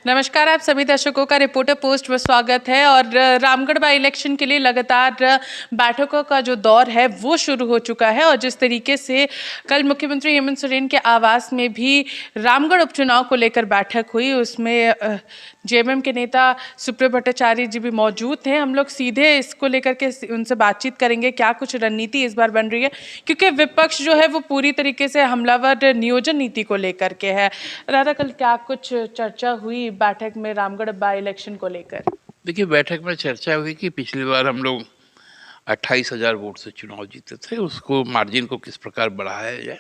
नमस्कार, आप सभी दर्शकों का रिपोर्टर पोस्ट में स्वागत है। और रामगढ़ बाई इलेक्शन के लिए लगातार बैठकों का जो दौर है वो शुरू हो चुका है। और जिस तरीके से कल मुख्यमंत्री हेमंत सोरेन के आवास में भी रामगढ़ उपचुनाव को लेकर बैठक हुई, उसमें जेएमएम के नेता सुप्रियो भट्टाचार्य जी भी मौजूद थे। हम लोग सीधे इसको लेकर के उनसे बातचीत करेंगे, क्या कुछ रणनीति इस बार बन रही है, क्योंकि विपक्ष जो है वो पूरी तरीके से हमलावर नियोजन नीति को लेकर के है। दादा, कल क्या कुछ चर्चा हुई बैठक में रामगढ़ बाई इलेक्शन को लेकर? देखिए, बैठक में चर्चा हुई कि पिछली बार हम लोग 28,000 वोट से चुनाव जीते थे, उसको मार्जिन को किस प्रकार बढ़ाया जाए,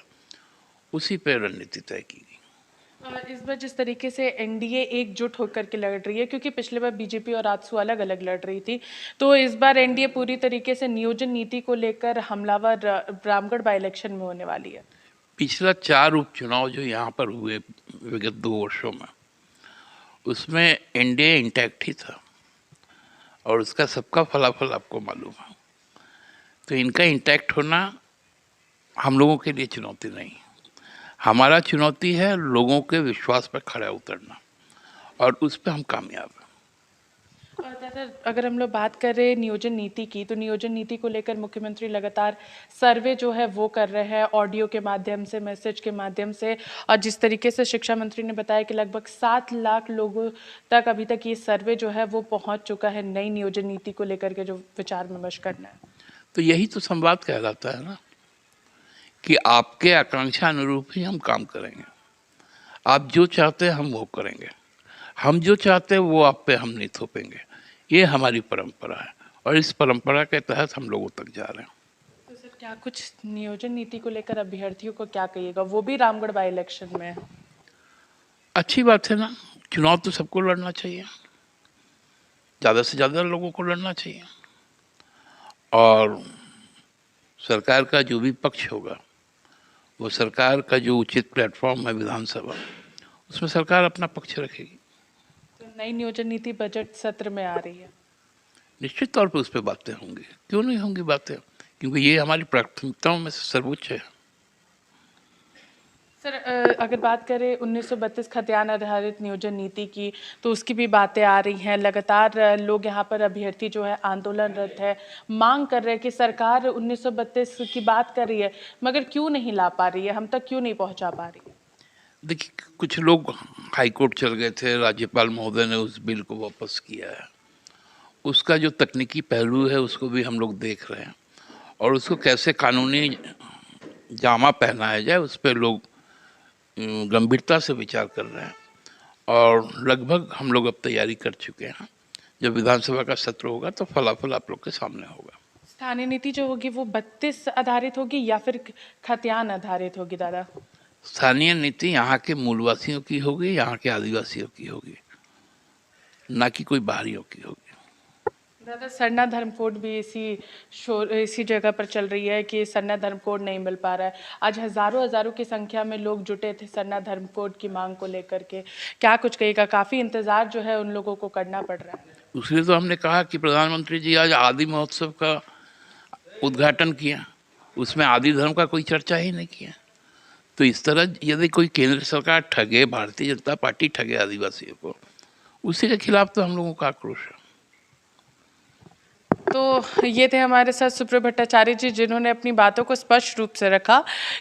उसी पर रणनीति तय की गई। इस बार जिस तरीके से एनडीए एकजुट होकर के लड़ रही है, क्योंकि पिछले बार बीजेपी और आजसू अलग अलग लड़ रही थी, तो इस बार एनडीए पूरी तरीके से नियोजन नीति को लेकर हमलावर रामगढ़ बाई इलेक्शन में होने वाली है। पिछला 4 उपचुनाव जो यहाँ पर हुए विगत 2 वर्षों में, उसमें एनडीए इंटैक्ट ही था और उसका सबका फलाफल आपको मालूम है। तो इनका इंटैक्ट होना हम लोगों के लिए चुनौती नहीं, हमारा चुनौती है लोगों के विश्वास पर खड़ा उतरना, और उस पर हम कामयाब हैं। दादा, अगर हम लोग बात करें नियोजन नीति की, तो नियोजन नीति को लेकर मुख्यमंत्री लगातार सर्वे जो है वो कर रहे हैं, ऑडियो के माध्यम से, मैसेज के माध्यम से। और जिस तरीके से शिक्षा मंत्री ने बताया कि लगभग 7 लाख लोगों तक अभी तक ये सर्वे जो है वो पहुंच चुका है, नई नियोजन नीति को लेकर के जो विचार विमर्श करना है। तो यही तो संवाद कहलाता है ना, कि आपके आकांक्षा अनुरूप ही हम काम करेंगे। आप जो चाहते हैं हम वो करेंगे, हम जो चाहते हैं वो आप पे हम नहीं थोपेंगे। ये हमारी परंपरा है और इस परंपरा के तहत हम लोगों तक जा रहे हैं। तो सर, क्या कुछ नियोजन नीति को लेकर अभ्यर्थियों को क्या कहिएगा, वो भी रामगढ़ बाई इलेक्शन में? अच्छी बात है ना, चुनाव तो सबको लड़ना चाहिए, ज़्यादा से ज़्यादा लोगों को लड़ना चाहिए। और सरकार का जो भी पक्ष होगा, वो सरकार का जो उचित प्लेटफॉर्म है विधानसभा, उसमें सरकार अपना पक्ष रखेगी। तो नई नियोजन नीति बजट सत्र में आ रही है, निश्चित तौर पर उस पर बातें होंगी, क्यों नहीं होंगी बातें, क्योंकि ये हमारी प्राथमिकताओं में से सर्वोच्च है। सर, अगर बात करें 1932 खतियान आधारित नियोजन नीति की, तो उसकी भी बातें आ रही हैं। लगातार लोग यहाँ पर अभ्यर्थी जो है आंदोलनरत है, मांग कर रहे हैं कि सरकार 1932 की बात कर रही है, मगर क्यों नहीं ला पा रही है, हम तक क्यों नहीं पहुँचा पा रही है? देखिए, कुछ लोग हाईकोर्ट चल गए थे, राज्यपाल महोदय ने उस बिल को वापस किया है। उसका जो तकनीकी पहलू है उसको भी हम लोग देख रहे हैं, और उसको कैसे कानूनी जामा पहनाया जाए उस पर लोग गंभीरता से विचार कर रहे हैं। और लगभग हम लोग अब तैयारी कर चुके हैं, जब विधानसभा का सत्र होगा तो फलाफल आप लोग के सामने होगा। स्थानीय नीति जो होगी वो 32 आधारित होगी या फिर खतियान आधारित होगी दादा? स्थानीय नीति यहाँ के मूलवासियों की होगी, यहाँ के आदिवासियों की होगी, ना कि कोई बाहरियों की होगी। दादा, सरना धर्म कोड भी इसी जगह पर चल रही है कि सरना धर्म कोड नहीं मिल पा रहा है। आज हजारों की संख्या में लोग जुटे थे सरना धर्म कोड की मांग को लेकर के, क्या कुछ कहेगा? काफी इंतजार जो है उन लोगों को करना पड़ रहा है। उसलिए तो हमने कहा कि प्रधानमंत्री जी आज आदि महोत्सव का उद्घाटन किया, उसमें आदि धर्म का कोई चर्चा ही नहीं किया। तो इस तरह यदि कोई केंद्र सरकार ठगे, भारतीय जनता पार्टी ठगे आदिवासियों को, उसी के खिलाफ तो हम लोगों का आक्रोश है। तो ये थे हमारे साथ सुप्रियो भट्टाचार्य जी, जिन्होंने अपनी बातों को स्पष्ट रूप से रखा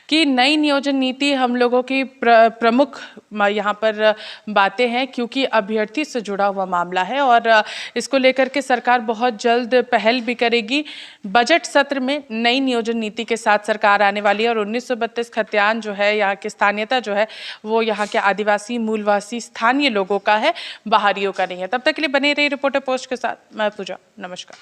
कि नई नियोजन नीति हम लोगों की प्रमुख यहाँ पर बातें हैं, क्योंकि अभ्यर्थी से जुड़ा हुआ मामला है और इसको लेकर के सरकार बहुत जल्द पहल भी करेगी। बजट सत्र में नई नियोजन नीति के साथ सरकार आने वाली है और 1932 खतियान जो है, यहाँ की स्थानीयता जो है वो यहाँ के आदिवासी मूलवासी स्थानीय लोगों का है, बाहरियों का नहीं है। तब तक के लिए बने रही रिपोर्टर पोस्ट के साथ, मैं पूजा। नमस्कार।